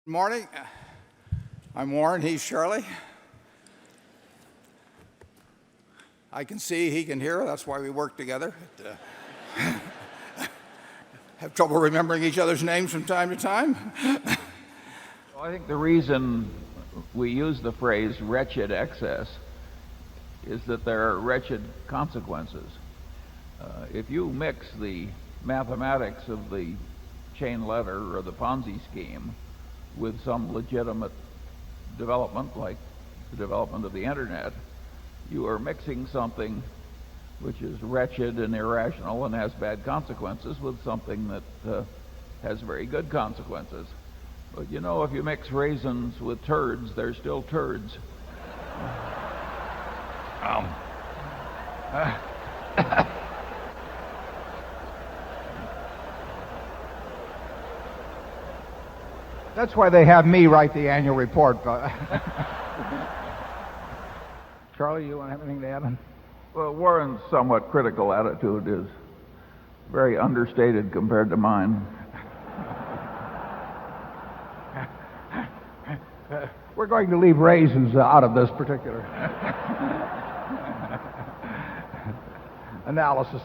Good morning. I'm Warren. He's Shirley. I can see, he can hear. That's why we work together. Have trouble remembering each other's names from time to time. Well, I think the reason we use the phrase wretched excess is that there are wretched consequences. If you mix the mathematics of the chain letter or the Ponzi scheme with some legitimate development like the development of the internet, you are mixing something which is wretched and irrational and has bad consequences with something that has very good consequences. But you know, if you mix raisins with turds, they're still turds. That's why they have me write the annual report. Charlie, you want to have anything to add? Well, Warren's somewhat critical attitude is very understated compared to mine. We're going to leave raisins out of this particular analysis.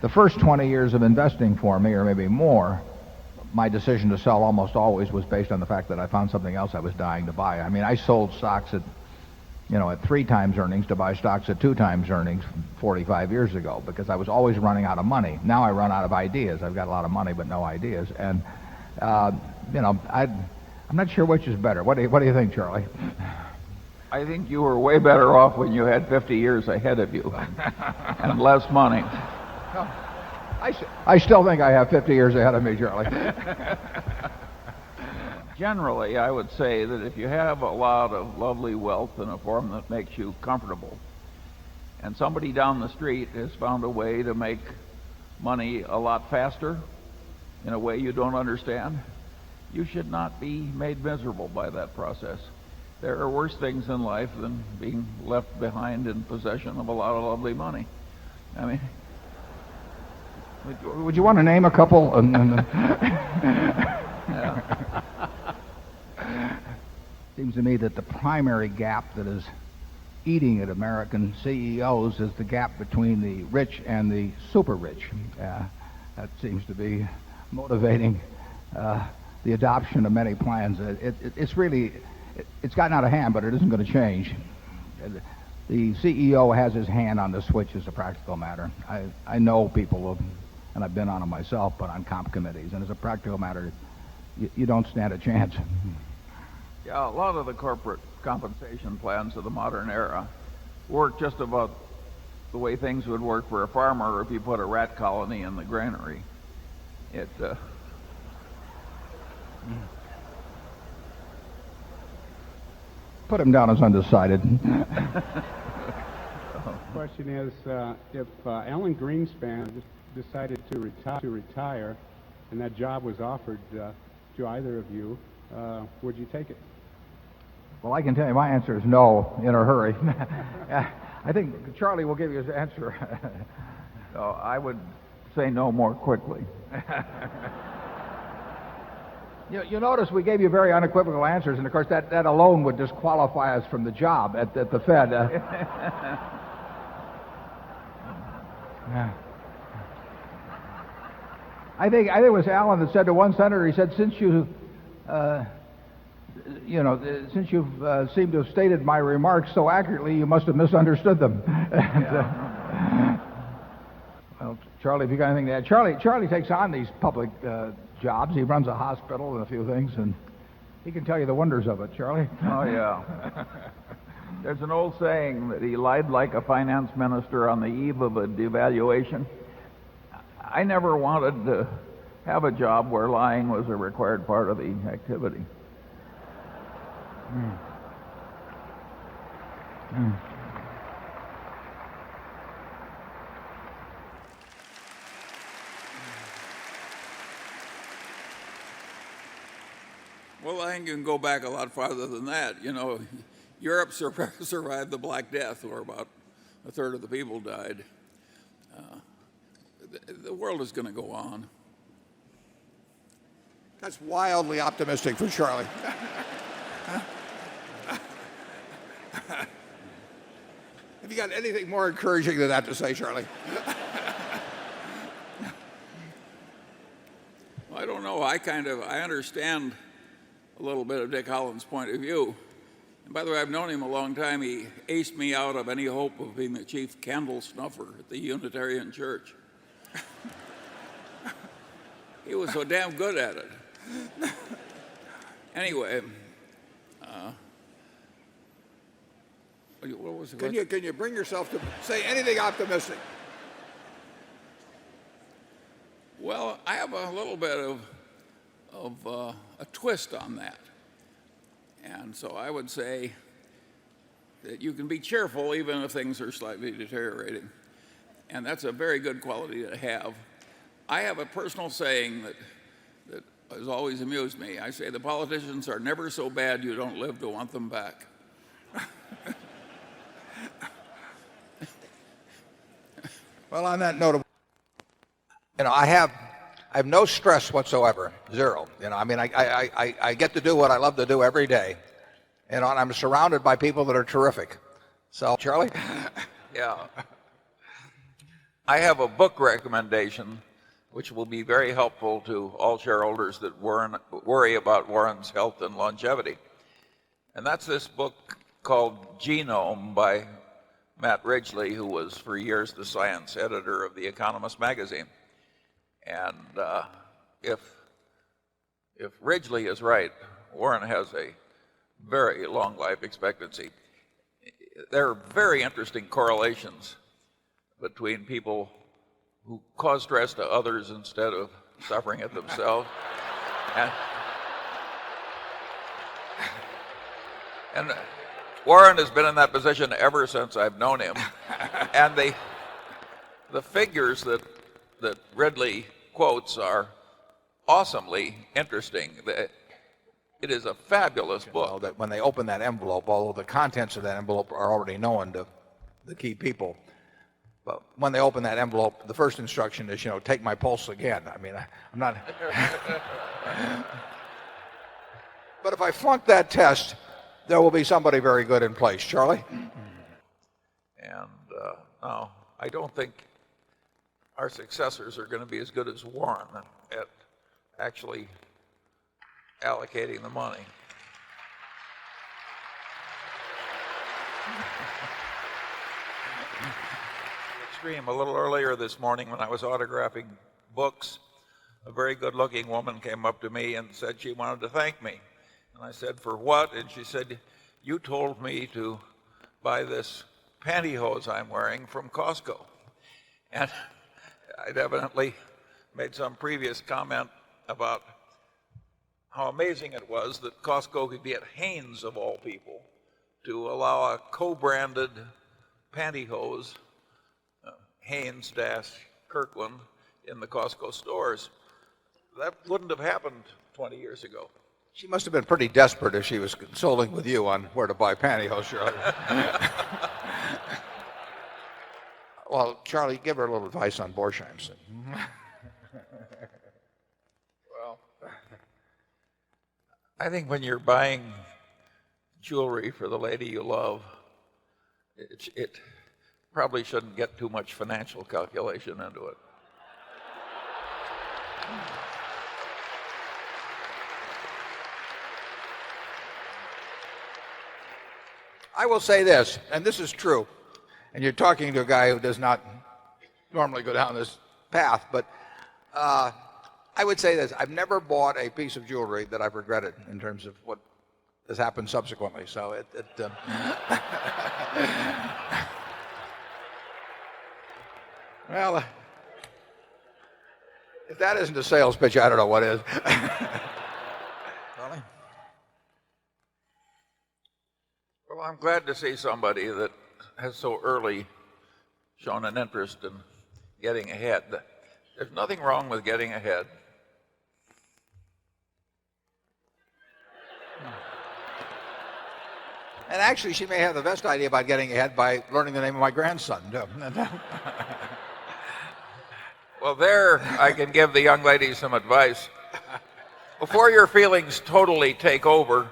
The first 20 years of investing for me, or maybe more, my decision to sell almost always was based on the fact that I found something else I was dying to buy. I mean, I sold stocks at 3 times earnings to buy stocks at 2 times earnings 45 years ago because I was always running out of money. Now I run out of ideas. I've got a lot of money but no ideas. And, I'm not sure which is better. What do you think, Charlie? I think you were way better off when you had 50 years ahead of you and less money. I still think I have 50 years ahead of me, Charlie. Generally, I would say that if you have a lot of lovely wealth in a form that makes you comfortable, and somebody down the street has found a way to make money a lot faster in a way you don't understand, you should not be made miserable by that process. There are worse things in life than being left behind in possession of a lot of lovely money. I mean, would you want to name a couple? Yeah. Seems to me that the primary gap that is eating at American CEOs is the gap between the rich and the super rich. That seems to be motivating the adoption of many plans. It's gotten out of hand, but it isn't going to change. The CEO has his hand on the switch as a practical matter. I know people, and I've been on them myself, but on comp committees, and as a practical matter, you don't stand a chance. Yeah, a lot of the corporate compensation plans of the modern era work just about the way things would work for a farmer if you put a rat colony in the granary. Put him down as undecided. Question is, if Alan Greenspan decided to retire, and that job was offered to either of you, would you take it? Well, I can tell you my answer is no, in a hurry. I think Charlie will give you his answer. So I would say no more quickly. You notice we gave you very unequivocal answers, and of course that alone would disqualify us from the job at the Fed. I think it was Alan that said to one senator, he said, since you've seemed to have stated my remarks so accurately, you must have misunderstood them. Well, Charlie, if you got anything to add. Charlie takes on these public jobs. He runs a hospital and a few things, and he can tell you the wonders of it. Charlie? Oh, yeah. There's an old saying that he lied like a finance minister on the eve of a devaluation. I never wanted to have a job where lying was a required part of the activity. Well, I think you can go back a lot farther than that. Europe survived the Black Death, where about a third of the people died. The world is going to go on. That's wildly optimistic for Charlie. Have you got anything more encouraging than that to say, Charlie? Well, I don't know. I understand a little bit of Dick Holland's point of view. And by the way, I've known him a long time. He aced me out of any hope of being the chief candle snuffer at the Unitarian Church. He was so damn good at it. Anyway, what was it? Can you bring yourself to say anything optimistic? Well, I have a little bit of a twist on that. And so I would say that you can be cheerful even if things are slightly deteriorating. And that's a very good quality to have. I have a personal saying that has always amused me. I say the politicians are never so bad you don't live to want them back. Well, on that note, I have no stress whatsoever, zero. I mean, I get to do what I love to do every day, and I'm surrounded by people that are terrific. So, Charlie, Yeah. I have a book recommendation which will be very helpful to all shareholders that worry about Warren's health and longevity. And that's this book called Genome by Matt Ridgely, who was for years the science editor of The Economist magazine. And if Ridgely is right, Warren has a very long life expectancy. There are very interesting correlations between people who cause stress to others instead of suffering it themselves. And Warren has been in that position ever since I've known him. And the figures that Ridley quotes are awesomely interesting. It is a fabulous book. well, that when they open that envelope, although the contents of that envelope are already known to the key people, but when they open that envelope, the first instruction is, take my pulse again. I mean, I'm not. But if I flunk that test, there will be somebody very good in place. Charlie? And no, I don't think our successors are going to be as good as Warren at actually allocating the money. Extreme. A little earlier this morning when I was autographing books, a very good-looking woman came up to me and said she wanted to thank me. And I said, for what? And she said, you told me to buy this pantyhose I'm wearing from Costco. And I'd evidently made some previous comment about how amazing it was that Costco could get Hanes, of all people, to allow a co-branded pantyhose, Hanes-Kirkland, in the Costco stores. That wouldn't have happened 20 years ago. She must have been pretty desperate if she was consoling with you on where to buy pantyhose, Charlie. Well, Charlie, give her a little advice on Borsheims. Well, I think when you're buying jewelry for the lady you love, it probably shouldn't get too much financial calculation into it. I will say this, and this is true, and you're talking to a guy who does not normally go down this path, but I would say this. I've never bought a piece of jewelry that I've regretted in terms of what has happened subsequently. So well, if that isn't a sales pitch, I don't know what is. Well, I'm glad to see somebody that has so early shown an interest in getting ahead. There's nothing wrong with getting ahead. And actually, she may have the best idea about getting ahead by learning the name of my grandson. Well, there I can give the young lady some advice. before your feelings totally take over,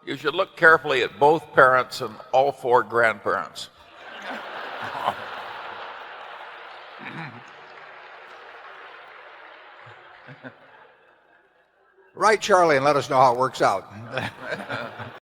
you should look carefully at both parents and all four grandparents. Write Charlie and let us know how it works out.